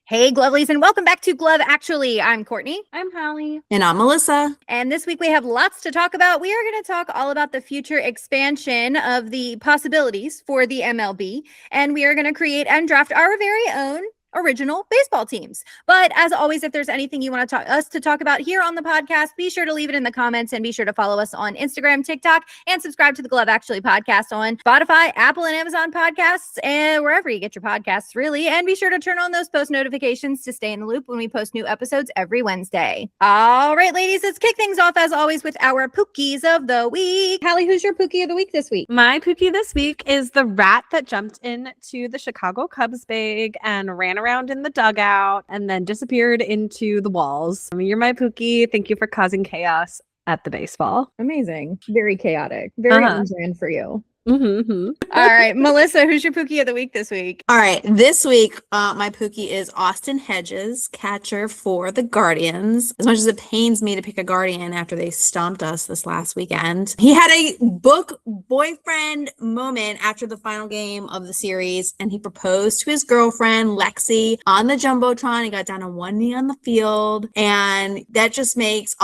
Hey, Glovelies, and welcome back to Glove Actually. I'm Courtney. I'm Holly. And I'm Melissa. And this week we have lots to talk about. We are going to talk all about the future expansion of the possibilities for the MLB. And we are going to create and draft our very own original baseball teams. But as always, if there's anything you want us to talk about here on the podcast, be sure to leave it in the comments and be sure to follow us on Instagram, TikTok, and subscribe to the Glove Actually podcast on Spotify, Apple, and Amazon podcasts, and wherever you get your podcasts, really. And be sure to turn on those post notifications to stay in the loop when we post new episodes every Wednesday. All right, ladies, let's kick things off as always with our Pookies of the week. Hallie, who's your Pookie of the week this week? My Pookie this week is the rat that jumped into the Chicago Cubs bag and ran around in the dugout and then disappeared into the walls. You're my Pookie. Thank you for causing chaos at the baseball. Amazing. Very chaotic. Very on brand for you. Mm-hmm. All right, Melissa, who's your Pookie of the week this week? All right, this week, my Pookie is Austin Hedges, catcher for the Guardians. As much as it pains me to pick a Guardian after they stomped us this last weekend, he had a book boyfriend moment after the final game of the series, and he proposed to his girlfriend, Lexi, on the Jumbotron. He got down on one knee on the field, and that just makes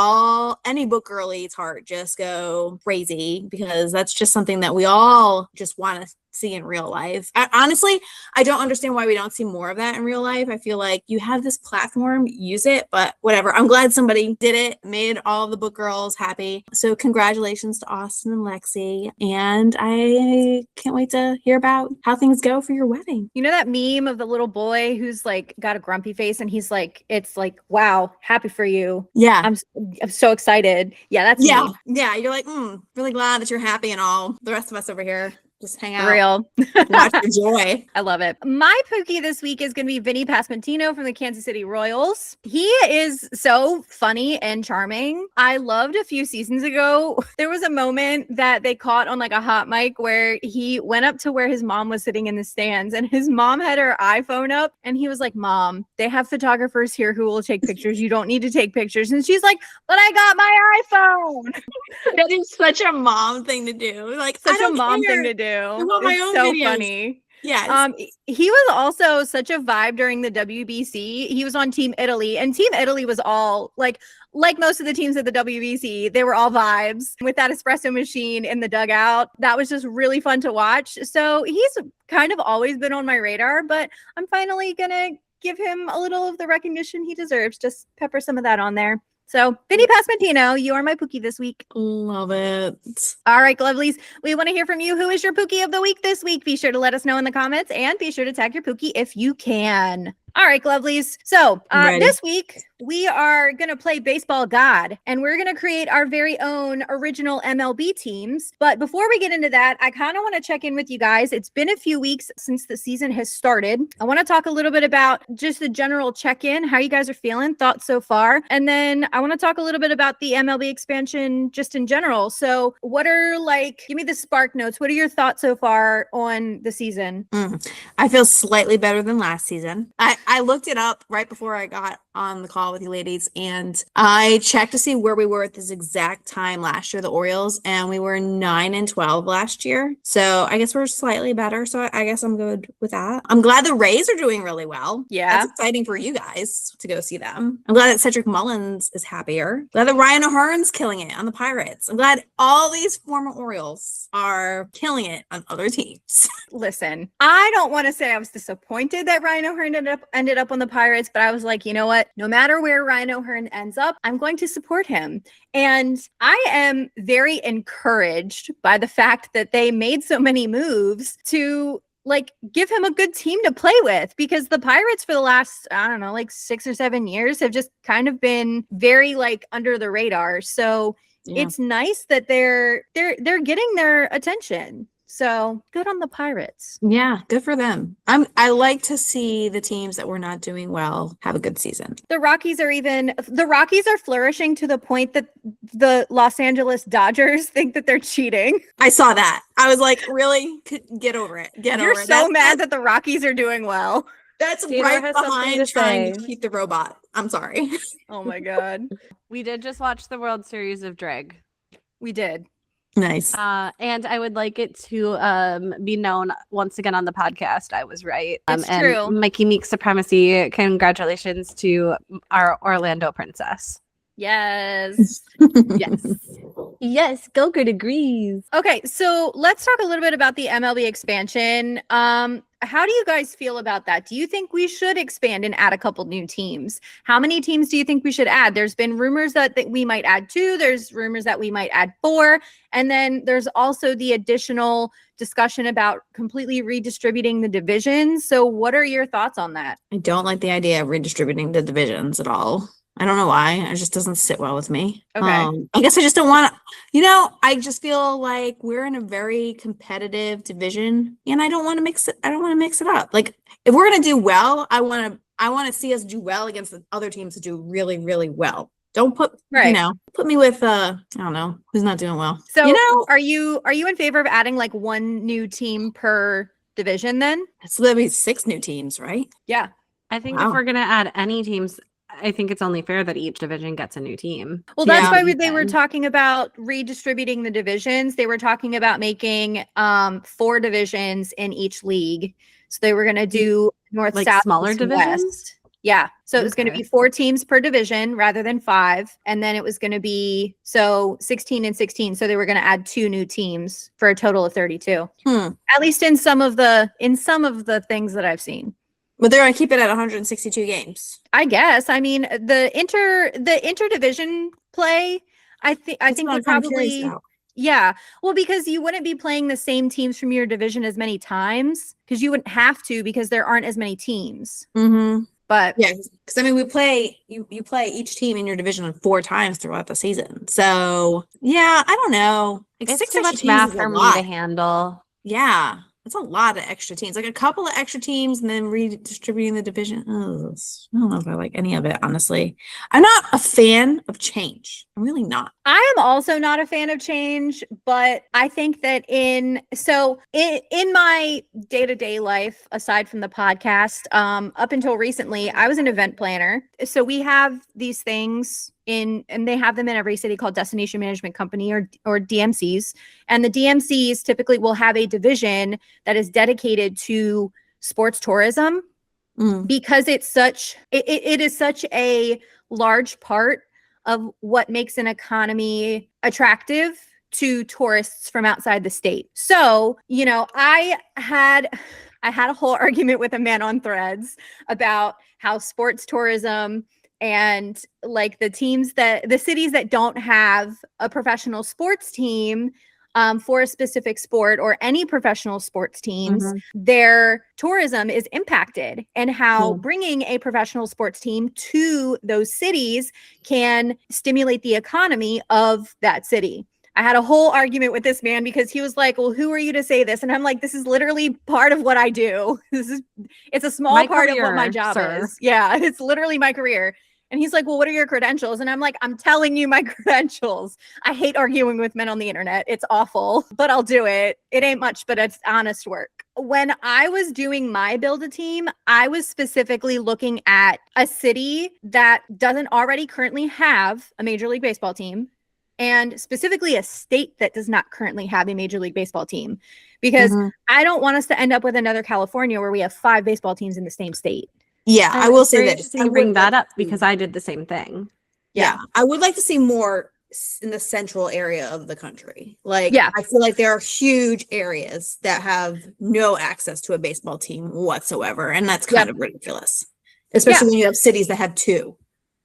any book girlie's heart just go crazy, because that's just something that we all just want to see in real life. Honestly, I don't understand why we don't see more of that in real life. I feel like you have this platform, use it, but whatever. I'm glad somebody did it, made all the book girls happy. So congratulations to Austin and Lexi. And I can't wait to hear about how things go for your wedding. You know that meme of the little boy who's like got a grumpy face and he's like, it's like, wow, happy for you. Yeah. I'm so excited. Yeah, that's yeah. me. Yeah. You're like, really glad that you're happy and all. The rest of us over here just hang out. Real. Watch the joy. I love it. My Pookie this week is going to be Vinny Pasquantino from the Kansas City Royals. He is so funny and charming. I loved a few seasons ago, there was a moment that they caught on like a hot mic where he went up to where his mom was sitting in the stands and his mom had her iPhone up and he was like, Mom, they have photographers here who will take pictures. You don't need to take pictures. And she's like, but I got my iPhone. That is such a mom thing to do. Like, Such a mom thing to do. I want my own so videos. Funny. Yes. He was also such a vibe during the WBC. He was on Team Italy, and Team Italy was all like most of the teams at the WBC, they were all vibes with that espresso machine in the dugout. That was just really fun to watch. So he's kind of always been on my radar, but I'm finally gonna give him a little of the recognition he deserves. Just pepper some of that on there. So, Vinny Pasquantino, you are my Pookie this week. Love it. All right, Glovelies, we want to hear from you. Who is your Pookie of the week this week? Be sure to let us know in the comments and be sure to tag your Pookie if you can. All right, Glovelies. So this week we are going to play Baseball God and we're going to create our very own original MLB teams. But before we get into that, I kind of want to check in with you guys. It's been a few weeks since the season has started. I want to talk a little bit about just the general check-in, how you guys are feeling, thoughts so far. And then I want to talk a little bit about the MLB expansion just in general. So what are give me the spark notes. What are your thoughts so far on the season? I feel slightly better than last season. I looked it up right before I got on the call with you ladies, and I checked to see where we were at this exact time last year, the Orioles, and we were 9-12 last year. So I guess we're slightly better. So I guess I'm good with that. I'm glad the Rays are doing really well. Yeah. That's exciting for you guys to go see them. I'm glad that Cedric Mullins is happier. Glad that Ryan O'Hearn's killing it on the Pirates. I'm glad all these former Orioles are killing it on other teams. Listen, I don't want to say I was disappointed that Ryan O'Hearn ended up on the Pirates, but I was like, you know what? No matter where Ryan O'Hearn ends up, I'm going to support him. And I am very encouraged by the fact that they made so many moves to give him a good team to play with, because the Pirates for the last, 6 or 7 years have just kind of been very under the radar. So it's nice that they're getting their attention. So good on the Pirates. Yeah, good for them. I like to see the teams that were not doing well have a good season. The Rockies are flourishing to the point that the Los Angeles Dodgers think that they're cheating. I saw that. I was like, really? Get over it. You're so mad that the Rockies are doing well. That's right behind trying to keep the robot. I'm sorry. Oh my God. We did just watch the World Series of Drag. We did. Nice. And I would like it to be known once again on the podcast. I was right. It's and true. Mikey Meek supremacy. Congratulations to our Orlando princess. Yes. Yes. Yes. Gilgert agrees. Okay, so let's talk a little bit about the MLB expansion. How do you guys feel about that? Do you think we should expand and add a couple new teams? How many teams do you think we should add? There's been rumors that we might add 2. There's rumors that we might add 4. And then there's also the additional discussion about completely redistributing the divisions. So what are your thoughts on that? I don't like the idea of redistributing the divisions at all. I don't know why. It just doesn't sit well with me. Okay. I guess I just don't want to, I just feel like we're in a very competitive division and I don't want to mix it. I don't want to mix it up. Like if we're going to do well, I want to see us do well against the other teams that do really, really well. Don't put, put me with, I don't know, who's not doing well. So, are you in favor of adding like 1 new team per division then? So that'd be 6 new teams, right? Yeah. I think if we're going to add any teams, I think it's only fair that each division gets a new team. Well, that's why they were talking about redistributing the divisions. They were talking about making 4 divisions in each league. So they were going to do north, like south, smaller east, divisions. West. Yeah. So it was going to be 4 teams per division rather than 5. And then it was going to be 16 and 16. So they were going to add 2 new teams for a total of 32. At least in some of the things that I've seen. But they're going to keep it at 162 games. I guess. I mean, the interdivision play, I think would probably, yeah. Well, because you wouldn't be playing the same teams from your division as many times because you wouldn't have to because there aren't as many teams. Mm-hmm. But yeah, because I mean, we play you play each team in your division 4 times throughout the season. So yeah, I don't know. Like it's too much math for me to handle. Yeah. It's a lot of extra teams, like a couple of extra teams and then redistributing the division. Oh, I don't know if I like any of it, honestly. I'm not a fan of change. I'm really not. I am also not a fan of change, but I think that in my day-to-day life, aside from the podcast, up until recently, I was an event planner. So we have these things and they have them in every city called Destination Management Company or DMCs. And the DMCs typically will have a division that is dedicated to sports tourism because it is such a large part of what makes an economy attractive to tourists from outside the state. So, I had a whole argument with a man on Threads about how sports tourism and like the cities that don't have a professional sports team for a specific sport or any professional sports teams, their tourism is impacted, and how bringing a professional sports team to those cities can stimulate the economy of that city. I had a whole argument with this man because he was like, well, who are you to say this? And I'm like, this is literally part of what I do. It's a small part of what my job is. Yeah, it's literally my career. And he's like, well, what are your credentials? And I'm like, I'm telling you my credentials. I hate arguing with men on the internet. It's awful, but I'll do it. It ain't much, but it's honest work. When I was doing my build a team, I was specifically looking at a city that doesn't already currently have a Major League Baseball team, and specifically a state that does not currently have a Major League Baseball team, because I don't want us to end up with another California where we have 5 baseball teams in the same state. Yeah, I will say this. You bring that up because I did the same thing. Yeah, I would like to see more in the central area of the country. Like, I feel like there are huge areas that have no access to a baseball team whatsoever, and that's kind of ridiculous, especially when you have cities that have 2.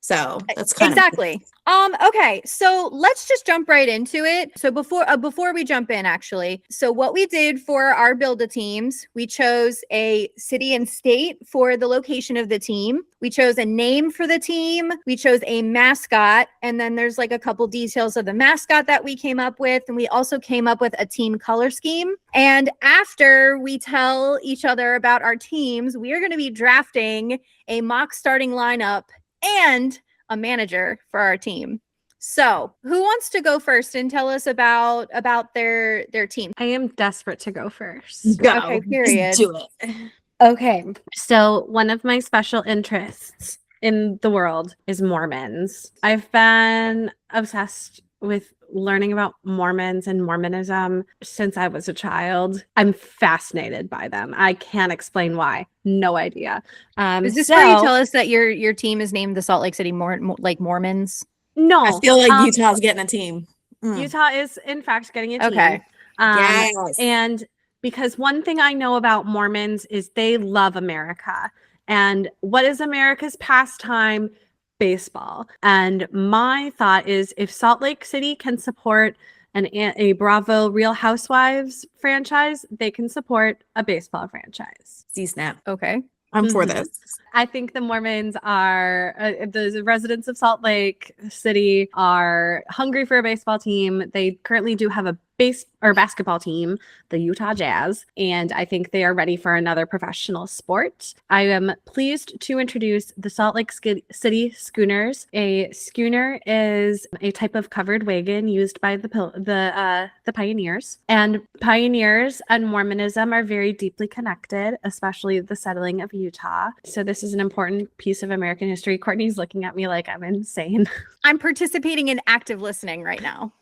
So that's kind of exactly. Okay, so let's just jump right into it. So before we jump in, actually, so what we did for our Build-A-Teams, we chose a city and state for the location of the team. We chose a name for the team. We chose a mascot, and then there's like a couple details of the mascot that we came up with, and we also came up with a team color scheme. And after we tell each other about our teams, we are going to be drafting a mock starting lineup and a manager for our team. So who wants to go first and tell us about their team? I am desperate to go first. Go. Okay, period. Just do it. Okay. So one of my special interests in the world is Mormons. I've been obsessed with learning about Mormons and Mormonism since I was a child. I'm fascinated by them. I can't explain why. No idea. Is this where you tell us that your team is named the Salt Lake City Mormons? No. I feel like Utah's getting a team. Utah is, in fact, getting a team. Okay. Yes. And because one thing I know about Mormons is they love America. And what is America's pastime? Baseball. And my thought is if Salt Lake City can support a Bravo Real Housewives franchise, they can support a baseball franchise. C-snap. Okay. I'm for this. I think the Mormons are, the residents of Salt Lake City are hungry for a baseball team. They currently do have a basketball team, the Utah Jazz, and I think they are ready for another professional sport. I am pleased to introduce the Salt Lake City Schooners. A schooner is a type of covered wagon used by the pioneers, and pioneers and Mormonism are very deeply connected, especially the settling of Utah. So this is an important piece of American history. Courtney's looking at me like I'm insane. I'm participating in active listening right now.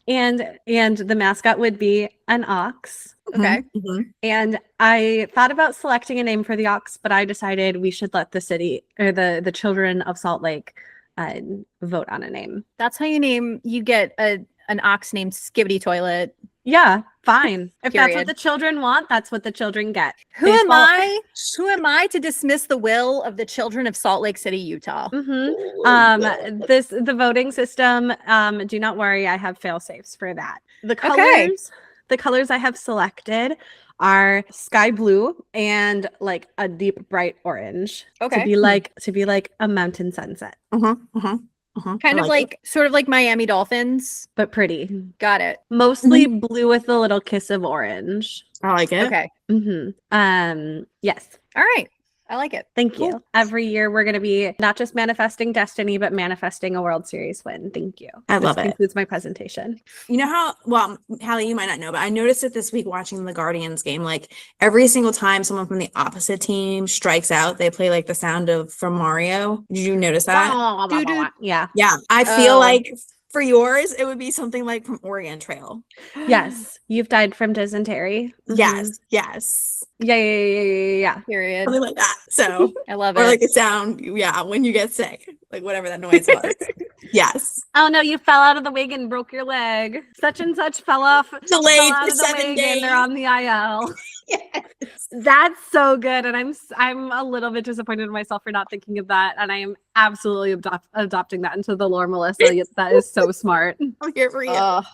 And the mascot would be an ox. Okay. Mm-hmm. And I thought about selecting a name for the ox, but I decided we should let the city or the children of Salt Lake vote on a name. That's how you get an ox named Skibbity Toilet. Yeah, fine. If that's Period. what the children want, that's what the children get. Who am I to dismiss the will of the children of Salt Lake City, Utah? The voting system, do not worry, I have fail safes for that. The colors I have selected are sky blue and like a deep bright orange. Okay. To be like a mountain sunset. Kind of like sort of like Miami Dolphins, but pretty. Got it. Mostly blue with a little kiss of orange. I like it. Okay. Yes. All right. I like it. Thank you. Cool. Every year we're going to be not just manifesting destiny, but manifesting a World Series win. Thank you. I love it. This concludes my presentation. You know how, well, Hallie, you might not know, but I noticed it this week watching the Guardians game. Like every single time someone from the opposite team strikes out, they play like the sound from Mario. Did you notice that? Yeah. Yeah. I feel like for yours, it would be something like from Oregon Trail. Yes. You've died from dysentery. Yes. Yes. Yeah. Period. Something like that. So I love it. or like the sound, when you get sick, like whatever that noise was. Yes. Oh no, you fell out of the wagon and broke your leg. Such and such fell out Delayed of for the 7 wagon. days. They're on the IL. Yes. That's so good, and I'm a little bit disappointed in myself for not thinking of that, and I am absolutely adopting that into the lore, Melissa. That is so smart. I'm here for you. All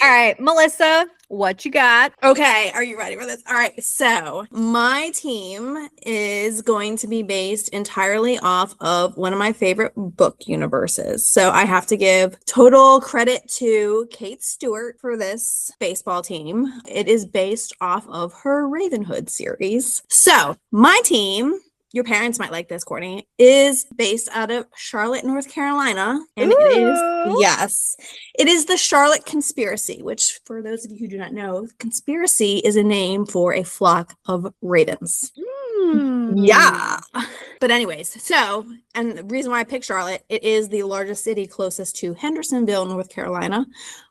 right, Melissa, what you got? Okay, are you ready for this? All right, so my team is going to be based entirely off of one of my favorite book universes. So I have to give total credit to Kate Stewart for this baseball team. It is based off of her Ravenhood series. So my team, your parents might like this, Courtney, is based out of Charlotte, North Carolina. And it is the Charlotte Conspiracy, which for those of you who do not know, conspiracy is a name for a flock of ravens. Yeah. But anyways, and the reason why I picked Charlotte, it is the largest city closest to Hendersonville, North Carolina,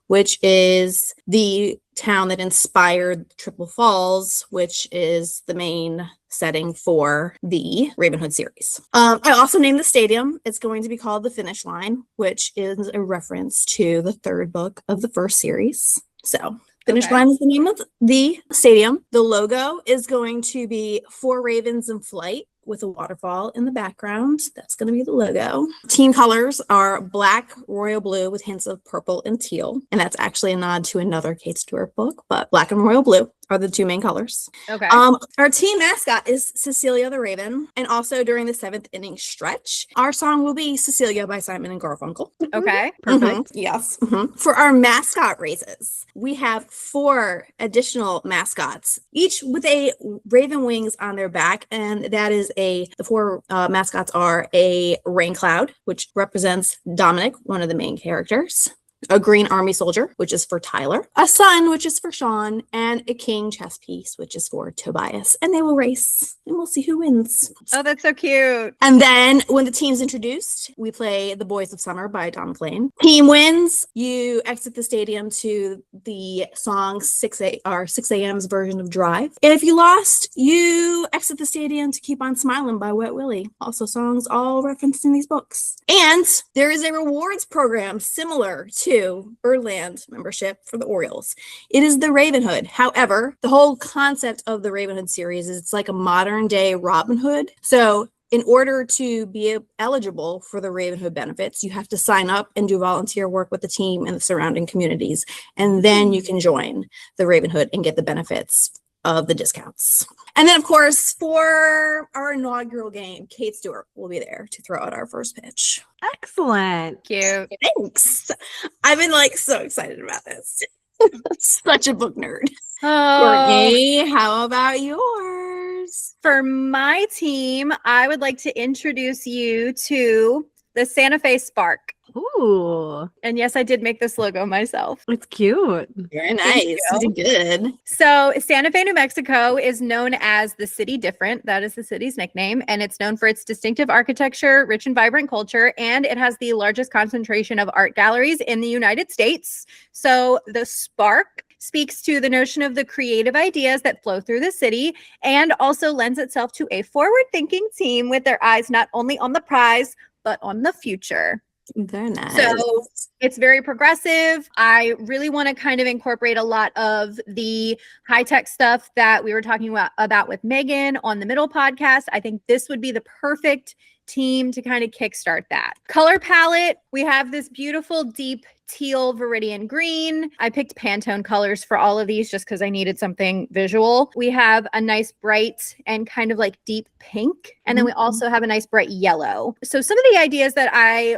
which is the town that inspired Triple Falls, which is the main setting for the Ravenhood series. I also named the stadium. It's going to be called The Finish Line, which is a reference to the third book of the first series. So Finish Line is the name of the stadium. The logo is going to be 4 ravens in flight with a waterfall in the background. That's going to be the logo. Team colors are black, royal blue with hints of purple and teal. And that's actually a nod to another Kate Stewart book, but black and royal blue are the 2 main colors. Okay. Our team mascot is Cecilia the Raven. And also during the 7th inning stretch, our song will be Cecilia by Simon and Garfunkel. Okay. Perfect. Yes. For our mascot races, we have 4 additional mascots, each with a raven wings on their back. And that is the 4 mascots are a rain cloud, which represents Dominic, one of the main characters. a green army soldier, which is for Tyler, a sun, which is for Sean, and a king chess piece, which is for Tobias. And they will race, and we'll see who wins. Oh, that's so cute. And then when the team's introduced, we play The Boys of Summer by Don McLean. Team wins. You exit the stadium to the song 6 a.m.'s version of Drive. And if you lost, you exit the stadium to Keep on Smiling by Wet Willie. Also songs all referenced in these books. And there is a rewards program similar to Birdland membership for the Orioles. It is the Ravenhood. However, the whole concept of the Ravenhood series is it's like a modern day Robin Hood. So in order to be eligible for the Ravenhood benefits, you have to sign up and do volunteer work with the team and the surrounding communities. And then you can join the Ravenhood and get the benefits of the discounts. And then, of course, for our inaugural game, Kate Stewart will be there to throw out our first pitch. Excellent. Cute. Thanks. I've been so excited about this. Such a book nerd. Oh. Courtney, how about yours? For my team, I would like to introduce you to the Santa Fe Spark. Ooh, And yes, I did make this logo myself. it's cute. Very nice. You did good. So Santa Fe, New Mexico is known as the City Different. That is the city's nickname. And it's known for its distinctive architecture, rich and vibrant culture, and it has the largest concentration of art galleries in the United States. So the Spark speaks to the notion of the creative ideas that flow through the city and also lends itself to a forward-thinking team with their eyes not only on the prize, but on the future. Very nice. So it's very progressive. I really want to kind of incorporate a lot of the high-tech stuff that we were talking about with Megan on the Middle podcast. I think this would be the perfect team to kind of kickstart that. Color palette, we have this beautiful deep teal Viridian green. I picked Pantone colors for all of these just because I needed something visual. We have a nice bright and kind of like deep pink. And then we also have a nice bright yellow. So some of the ideas that I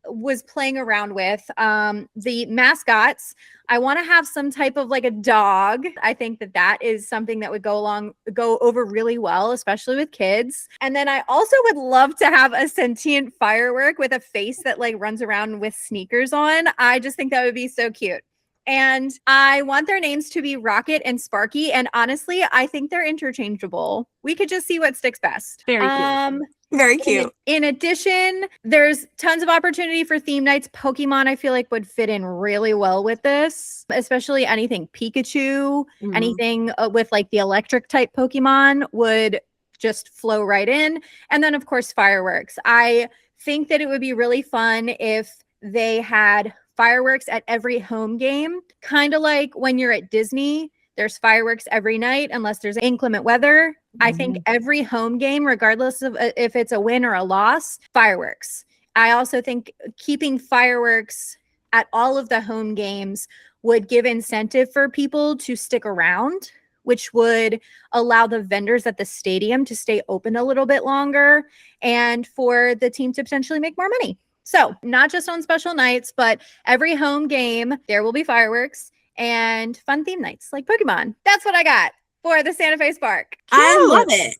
was playing around with, the mascots, I want to have some type of like a dog. I think that is something that would go over really well, especially with kids. And then I also would love to have a sentient firework with a face that like runs around with sneakers on. I just think that would be so cute. And I want their names to be Rocket and Sparky. And honestly, I think they're interchangeable. We could just see what sticks best. Very cute. Very cute. In addition, there's tons of opportunity for theme nights. Pokemon, I feel like, would fit in really well with this, especially anything Pikachu, anything with like the electric type Pokemon would just flow right in. And then, of course, fireworks. I think that it would be really fun if they had fireworks at every home game, kind of like when you're at Disney. There's fireworks every night unless there's inclement weather. I think every home game, regardless of if it's a win or a loss, fireworks. I also think keeping fireworks at all of the home games would give incentive for people to stick around, which would allow the vendors at the stadium to stay open a little bit longer and for the team to potentially make more money. So not just on special nights, but every home game, there will be fireworks and fun theme nights like Pokemon. That's what I got for the Santa Fe Spark. I love it.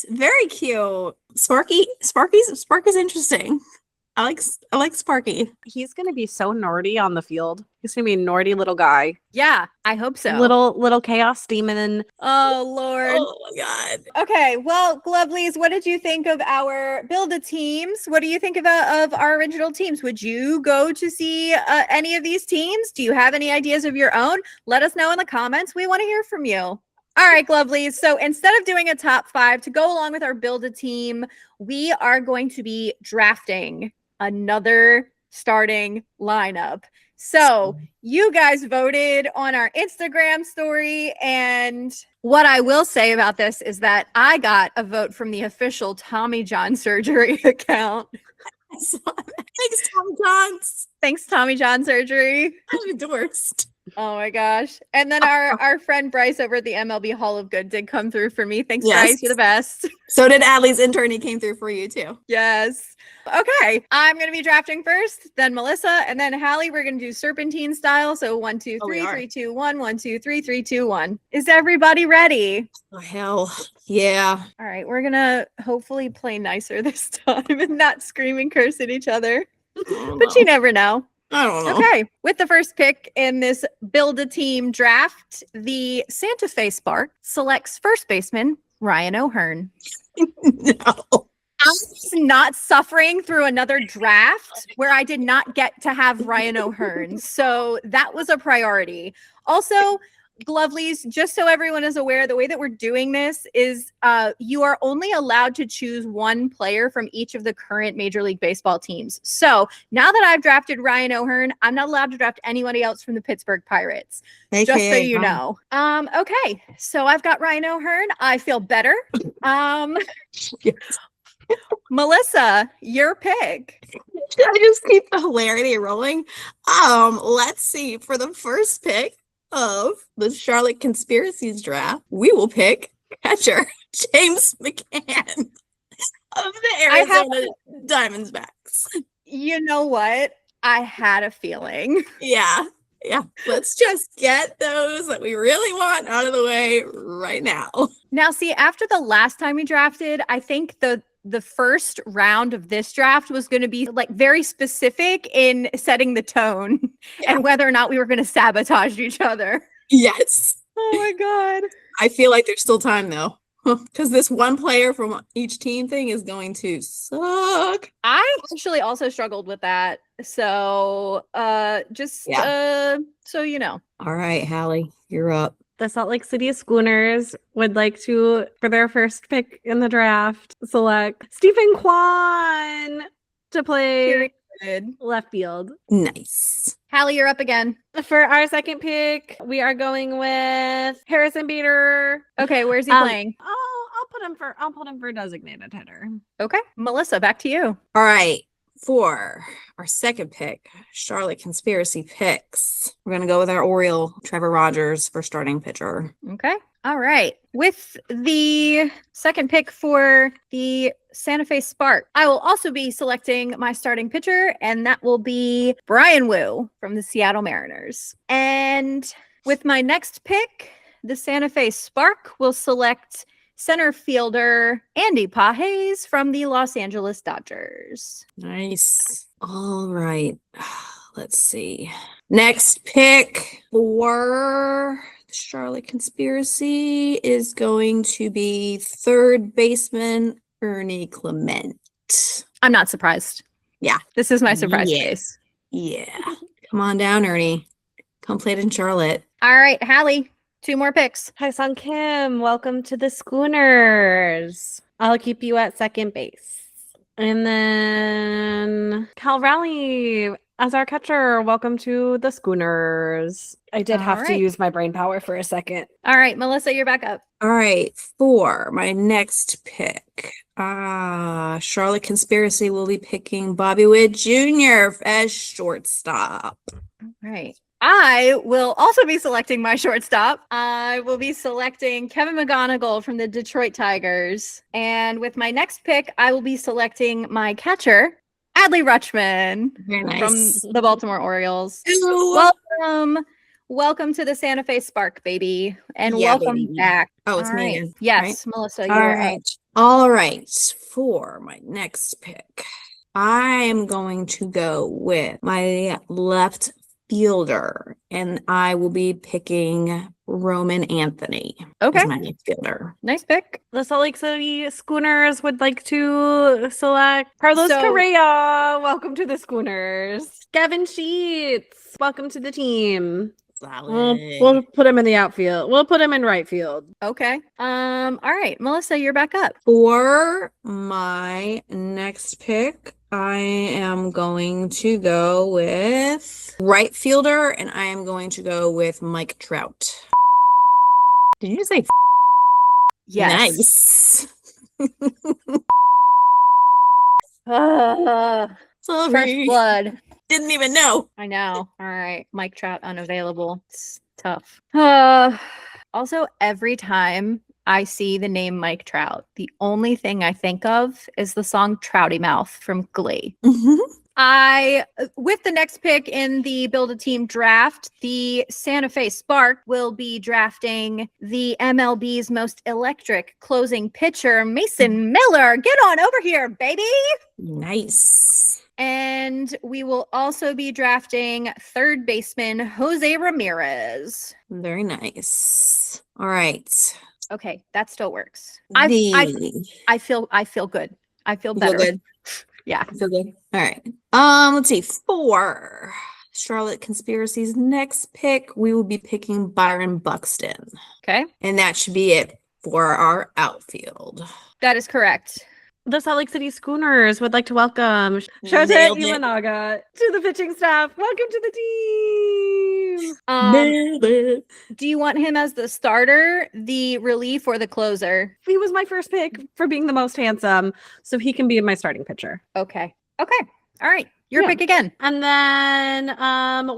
Very cute. Sparky's interesting. I like Sparky. He's gonna be so nerdy on the field. He's gonna be a nerdy little guy. Yeah, I hope so. Little chaos demon. Oh, Lord. Oh my God. Okay, well, Glovelies, what did you think of our Build-A-Teams? What do you think of our original teams? Would you go to see any of these teams? Do you have any ideas of your own? Let us know in the comments. We want to hear from you. All right, Glovelies. So instead of doing a top 5 to go along with our Build-A-Team, we are going to be drafting another starting lineup. So you guys voted on our Instagram story. And what I will say about this is that I got a vote from the official Tommy John Surgery account. Thanks, Tom Johns. Thanks, Tommy John Surgery. I'm endorsed. Oh my gosh. And then our friend Bryce over at the MLB Hall of Good did come through for me. Thanks, Yes. Bryce. You're the best. So did Adley's intern. He came through for you too. Yes. Okay. I'm going to be drafting first, then Melissa, and then Hallie. We're going to do serpentine style. So 1, 2, 3, 3, 2, 1, 1, 2, 3, 3, 2, 1. Is everybody ready? Oh, hell. Yeah. All right. We're going to hopefully play nicer this time and not scream and curse at each other. Oh, But you never know. I don't know. Okay, with the first pick in this build-a-team draft, the Santa Fe Spark selects first baseman Ryan O'Hearn. No. I was not suffering through another draft where I did not get to have Ryan O'Hearn. So that was a priority. Also, Glovelies, just so everyone is aware, the way that we're doing this is you are only allowed to choose one player from each of the current Major League Baseball teams. So now that I've drafted Ryan O'Hearn, I'm not allowed to draft anybody else from the Pittsburgh Pirates. AKA just so you mine. know. Okay, so I've got Ryan O'Hearn. I feel better. Yes. Melissa, your pick. Should I just keep the hilarity rolling? Let's see. For the first pick of the Charlotte Conspiracies draft, we will pick catcher James McCann of the Arizona Diamondbacks. You know what? I had a feeling. Yeah. Let's just get those that we really want out of the way right now. Now, see, after the last time we drafted, I think the first round of this draft was going to be like very specific in setting the tone and whether or not we were going to sabotage each other. Yes. Oh my God. I feel like there's still time though, because this one player from each team thing is going to suck. I actually also struggled with that. So so you know. All right, Hallie, you're up. The Salt Lake City Schooners would like to, for their first pick in the draft, select Stephen Kwan to play left field. Nice. Hallie, you're up again. For our second pick, we are going with Harrison Bader. Okay, where's he playing? I'll put him for designated hitter. Okay, Melissa, back to you. All right. For our second pick, Charlotte Conspiracy picks, we're going to go with our Oriole, Trevor Rogers, for starting pitcher. Okay. All right. With the second pick for the Santa Fe Spark, I will also be selecting my starting pitcher, and that will be Brian Wu from the Seattle Mariners. And with my next pick, the Santa Fe Spark will select center fielder Andy Pages from the Los Angeles Dodgers. Nice. All right. Let's see. Next pick for the Charlotte Conspiracy is going to be third baseman Ernie Clement. I'm not surprised. Yeah. This is my surprise Yeah. case. Yeah. Come on down, Ernie. Come play it in Charlotte. All right, Hallie. 2 more picks. Hi, Sung Kim. Welcome to the Schooners. I'll keep you at second base. And then Cal Raleigh as our catcher. Welcome to the Schooners. I did have to use my brain power for a second. All right, Melissa, you're back up. All right. For my next pick, Charlotte Conspiracy will be picking Bobby Witt Jr. as shortstop. All right. I will also be selecting my shortstop. I will be selecting Kevin McGonigal from the Detroit Tigers. And with my next pick, I will be selecting my catcher, Adley Rutschman Very nice. from the Baltimore Orioles. Ooh. Welcome to the Santa Fe Spark, baby. And Yeah, welcome baby. back. Oh, it's All me right. again. Yes, Melissa, All you're right. up. All right. For my next pick, I am going to go with my left fielder, and I will be picking Roman Anthony Okay. as my left fielder. Nice pick. The Salt Lake City Schooners would like to select Carlos So- Correa. Welcome to the Schooners. Gavin Sheets. Welcome to the team. Solid. We'll put him in the outfield. We'll put him in right field. Okay. All right, Melissa, you're back up. For my next pick, I am going to go with right fielder, and I am going to go with Mike Trout. Did you just say Yes. nice? Fresh Sorry. blood. Didn't even know. I know. All right. Mike Trout unavailable. It's tough. Also, every time I see the name Mike Trout, the only thing I think of is the song Trouty Mouth from Glee. With the next pick in the Build a Team draft, the Santa Fe Spark will be drafting the MLB's most electric closing pitcher, Mason Miller. Get on over here, baby. Nice. And we will also be drafting third baseman Jose Ramirez. Very nice. All right. Okay, that still works. I feel good. I feel feel better. good. Yeah. I feel good. All right. Let's see. For Charlotte Conspiracy's next pick, we will be picking Byron Buxton. Okay. And that should be it for our outfield. That is correct. The Salt Lake City Schooners would like to welcome Shota Nailed it. Imanaga to the pitching staff. Welcome to the team. Nailed it. Do you want him as the starter, the relief, or the closer? He was my first pick for being the most handsome, so he can be my starting pitcher. Okay. Okay. All right. Your Yeah. pick again. And then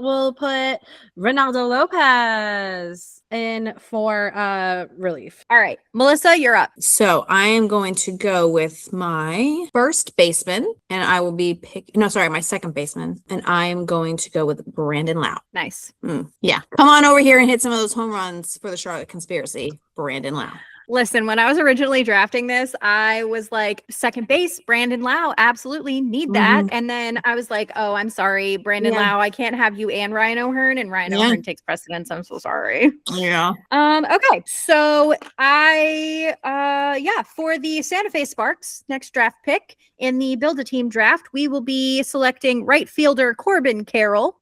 we'll put Ronaldo Lopez in for relief. All right. Melissa, you're up. So I am going to go with my first baseman, and I will be my second baseman, and I am going to go with Brandon Lau. Nice. Yeah. Come on over here and hit some of those home runs for the Charlotte Conspiracy, Brandon Lau. Listen, when I was originally drafting this, I was like, second base, Brandon Lau, absolutely need that. And then I was like, oh, I'm sorry, Brandon Lau, I can't have you and Ryan O'Hearn, and Ryan O'Hearn takes precedence. I'm so sorry. Yeah. Okay, so for the Santa Fe Sparks next draft pick in the Build-A-Team draft, we will be selecting right fielder Corbin Carroll.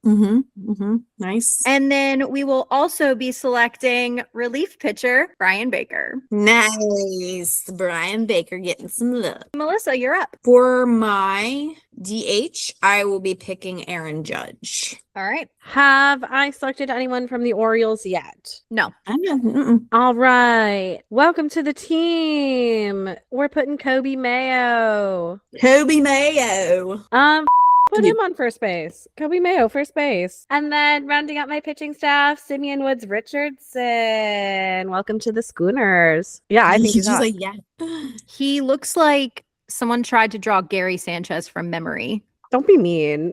Nice. And then we will also be selecting relief pitcher Brian Baker. Nice. Brian Baker getting some love. Melissa, you're up. For my DH, I will be picking Aaron Judge. All right. Have I selected anyone from the Orioles yet? No. I know. All right. Welcome to the team. We're putting Kobe Mayo. Kobe Mayo. Put him on first base. Kobe Mayo, first base. And then rounding out my pitching staff, Simeon Woods Richardson. Welcome to the Schooners. Yeah, I think he's hot. like, yeah. He looks like someone tried to draw Gary Sanchez from memory. Don't be mean.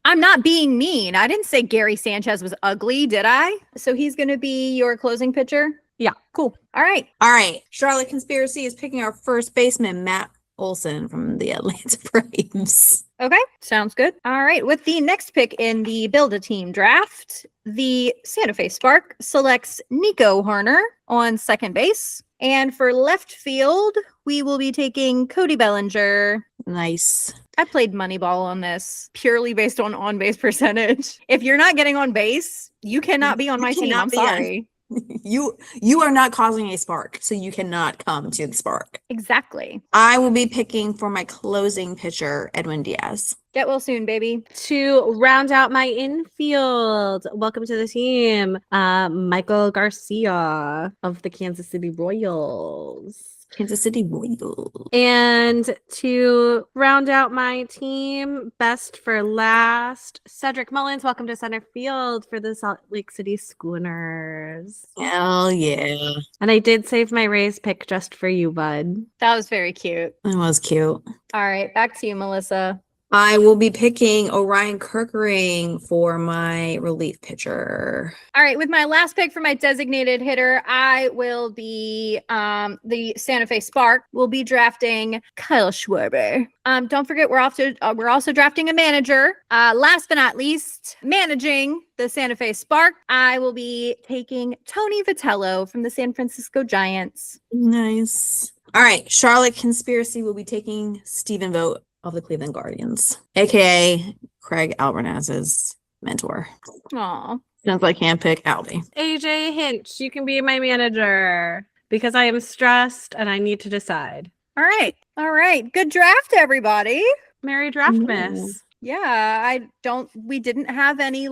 I'm not being mean. I didn't say Gary Sanchez was ugly, did I? So he's going to be your closing pitcher? Yeah. Cool. All right. All right. Charlotte Conspiracy is picking our first baseman, Matt Olson from the Atlanta Braves. Okay. Sounds good. All right. With the next pick in the Build-A-Team draft, the Santa Fe Spark selects Nico Horner on second base. And for left field, we will be taking Cody Bellinger. Nice. I played Moneyball on this purely based on base percentage. If you're not getting on base, you cannot be on my team. I'm sorry. You are not causing a spark, so you cannot come to the Spark. Exactly. I will be picking for my closing pitcher, Edwin Diaz. Get well soon, baby. To round out my infield, welcome to the team, Michael Garcia of the Kansas City Royals. Kansas City Royals. And to round out my team, best for last, Cedric Mullins. Welcome to center field for the Salt Lake City Schooners. Hell yeah. And I did save my Rays pick just for you, bud. That was very cute. That was cute. All right, back to you, Melissa. I will be picking Orion Kirkering for my relief pitcher. All right, with my last pick for my designated hitter, I will be the Santa Fe Spark. We'll be drafting Kyle Schwarber. Don't forget, we're also drafting a manager. Last but not least, managing the Santa Fe Spark, I will be taking Tony Vitello from the San Francisco Giants. Nice. All right, Charlotte Conspiracy will be taking Stephen Vogt of the Cleveland Guardians, aka Craig Alvarez's mentor. Aw. Since I can't pick Albie. AJ Hinch, you can be my manager because I am stressed and I need to decide. All right. All right. Good draft, everybody. Merry Draftmas. Yeah, we didn't have any,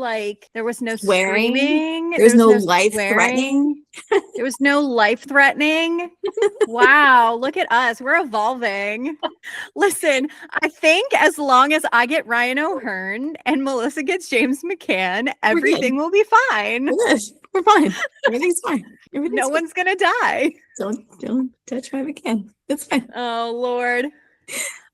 there was no swearing. screaming. There was no life swearing. threatening. There was no life threatening. Wow, look at us. We're evolving. Listen, I think as long as I get Ryan O'Hearn and Melissa gets James McCann, everything will be fine. We're fine. Everything's fine. No one's going to die. Don't touch my McCann. It's fine. Oh, Lord.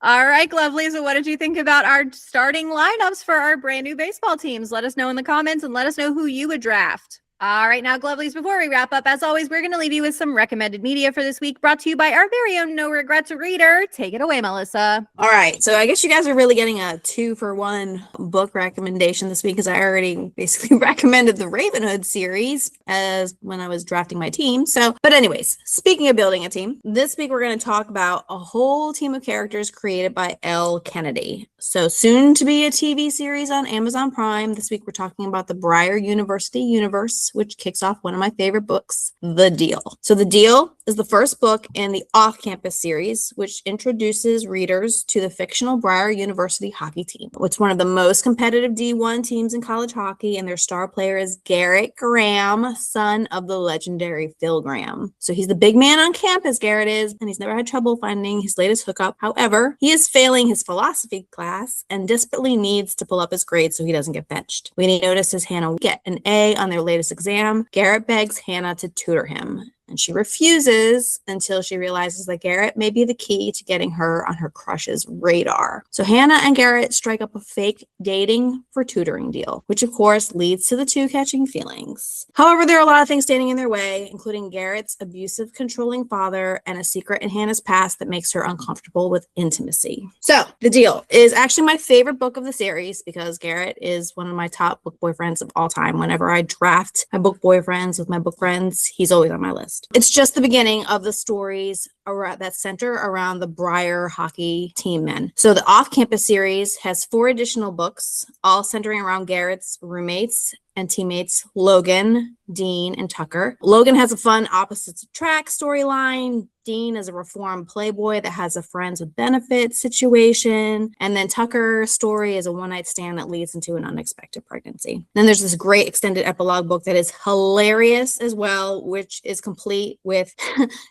All right, Lovely. So what did you think about our starting lineups for our brand new baseball teams? Let us know in the comments and let us know who you would draft. All right, now, Glovelies, before we wrap up, as always, we're going to leave you with some recommended media for this week, brought to you by our very own No Regrets reader. Take it away, Melissa. All right, so I guess you guys are really getting a 2-for-1 book recommendation this week because I already basically recommended the Ravenhood series as when I was drafting my team. But anyways, speaking of building a team, this week we're going to talk about a whole team of characters created by Elle Kennedy. So soon to be a TV series on Amazon Prime. This week we're talking about the Briar University universe, which kicks off one of my favorite books, The Deal. So The Deal is the first book in the Off-Campus series, which introduces readers to the fictional Briar University hockey team. It's one of the most competitive D1 teams in college hockey, and their star player is Garrett Graham, son of the legendary Phil Graham. So he's the big man on campus, Garrett is, and he's never had trouble finding his latest hookup. However, he is failing his philosophy class and desperately needs to pull up his grades so he doesn't get benched. When he notices Hannah get an A on their latest exam, Garrett begs Hannah to tutor him. And she refuses until she realizes that Garrett may be the key to getting her on her crush's radar. So Hannah and Garrett strike up a fake dating for tutoring deal, which of course leads to the two catching feelings. However, there are a lot of things standing in their way, including Garrett's abusive, controlling father and a secret in Hannah's past that makes her uncomfortable with intimacy. So The Deal is actually my favorite book of the series because Garrett is one of my top book boyfriends of all time. Whenever I draft my book boyfriends with my book friends, he's always on my list. It's just the beginning of the stories that center around the Briar hockey team men. So the Off-Campus series has 4 additional books, all centering around Garrett's roommates and teammates Logan, Dean, and Tucker. Logan has a fun opposites attract storyline. Dean is a reformed playboy that has a friends with benefits situation. And then Tucker's story is a one-night stand that leads into an unexpected pregnancy. Then there's this great extended epilogue book that is hilarious as well, which is complete with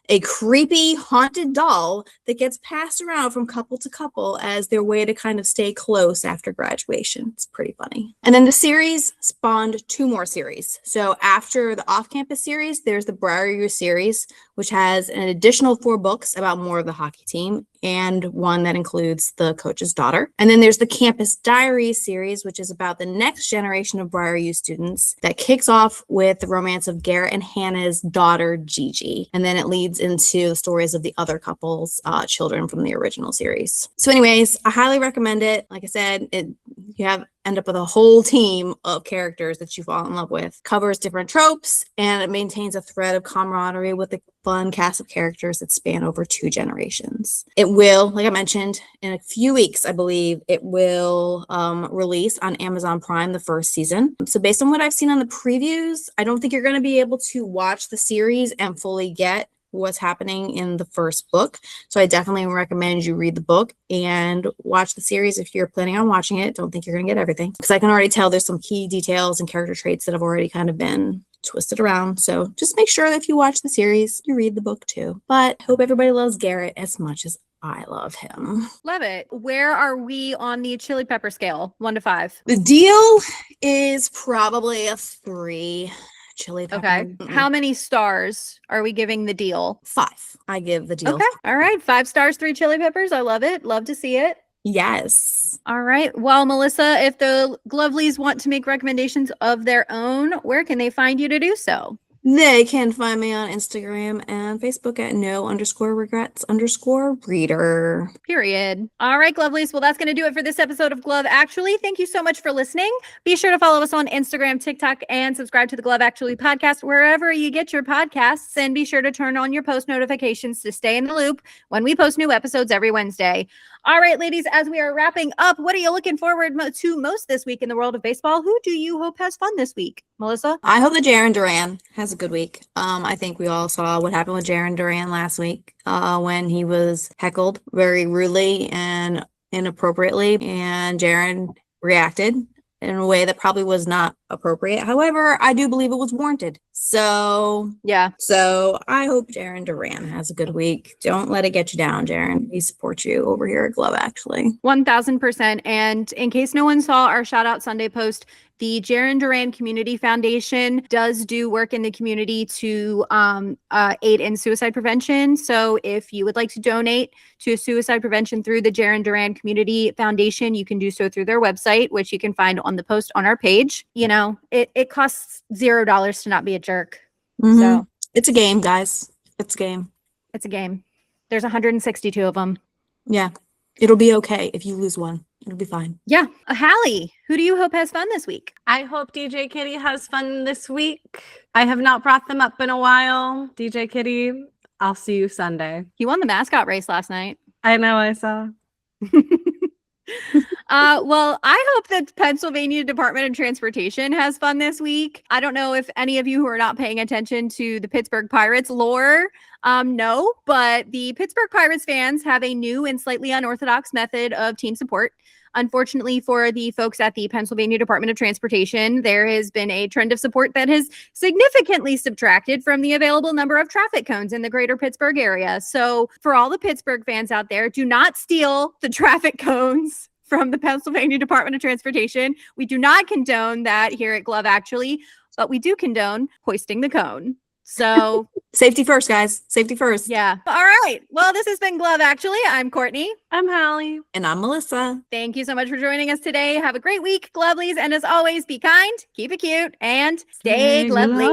a creepy haunted doll that gets passed around from couple to couple as their way to kind of stay close after graduation. It's pretty funny. And then the series spawned 2 more series. So after the Off-Campus series, there's the Briar U series, which has an additional 4 books about more of the hockey team and one that includes the coach's daughter. And then there's the Campus Diaries series, which is about the next generation of Briar U students that kicks off with the romance of Garrett and Hannah's daughter, Gigi. And then it leads into the stories of the other couple's children from the original series. So anyways, I highly recommend it. Like I said, end up with a whole team of characters that you fall in love with. Covers different tropes, and it maintains a thread of camaraderie with a fun cast of characters that span over 2 generations. It will, like I mentioned, in a few weeks, I believe, it will release on Amazon Prime the first season. So based on what I've seen on the previews, I don't think you're going to be able to watch the series and fully get what's happening in the first book. So I definitely recommend you read the book and watch the series if you're planning on watching it. Don't think you're going to get everything, because I can already tell there's some key details and character traits that have already kind of been twisted around. So just make sure that if you watch the series, you read the book too. But hope everybody loves Garrett as much as I love him. Love it. Where are we on the chili pepper scale? 1 to 5. The Deal is probably a 3. Chili pepper. Okay. How many stars are we giving The Deal? 5. I give The Deal. Okay. All right. 5 stars, 3 chili peppers. I love it. Love to see it. Yes. All right. Well, Melissa, if the Glovelies want to make recommendations of their own, where can they find you to do so? They can find me on Instagram and Facebook at no_regrets_reader. Period. All right, Glovelies. Well, that's going to do it for this episode of Glove Actually. Thank you so much for listening. Be sure to follow us on Instagram, TikTok, and subscribe to the Glove Actually podcast wherever you get your podcasts. And be sure to turn on your post notifications to stay in the loop when we post new episodes every Wednesday. All right, ladies, as we are wrapping up, what are you looking forward to most this week in the world of baseball? Who do you hope has fun this week? Melissa? I hope that Jarren Duran has a good week. I think we all saw what happened with Jarren Duran last week when he was heckled very rudely and inappropriately, and Jarren reacted in a way that probably was not appropriate. However, I do believe it was warranted. So Yeah. So I hope Jaron Duran has a good week. Don't let it get you down, Jaron. We support you over here at Glove, actually. 1000%. And in case no one saw our shout out Sunday post, the Jaron Duran Community Foundation does do work in the community to aid in suicide prevention. So if you would like to donate to suicide prevention through the Jaron Duran Community Foundation, you can do so through their website, which you can find on the post on our page. You know, it costs $0 to not be a jerk. So it's a game, guys. It's a game. It's a game. There's 162 of them. Yeah. It'll be okay if you lose one. It'll be fine. Yeah. Hallie, who do you hope has fun this week? I hope DJ Kitty has fun this week. I have not brought them up in a while. DJ Kitty, I'll see you Sunday. He won the mascot race last night. I know, I saw. Well, I hope that Pennsylvania Department of Transportation has fun this week. I don't know if any of you who are not paying attention to the Pittsburgh Pirates lore know, but the Pittsburgh Pirates fans have a new and slightly unorthodox method of team support. Unfortunately for the folks at the Pennsylvania Department of Transportation, there has been a trend of support that has significantly subtracted from the available number of traffic cones in the greater Pittsburgh area. So for all the Pittsburgh fans out there, do not steal the traffic cones from the Pennsylvania Department of Transportation. We do not condone that here at Glove, actually, but we do condone hoisting the cone. So safety first, guys. Safety first. Yeah. All right. Well, this has been Glove, actually. I'm Courtney. I'm Hallie. And I'm Melissa. Thank you so much for joining us today. Have a great week, Glovelies. And as always, be kind, keep it cute, and stay glovely.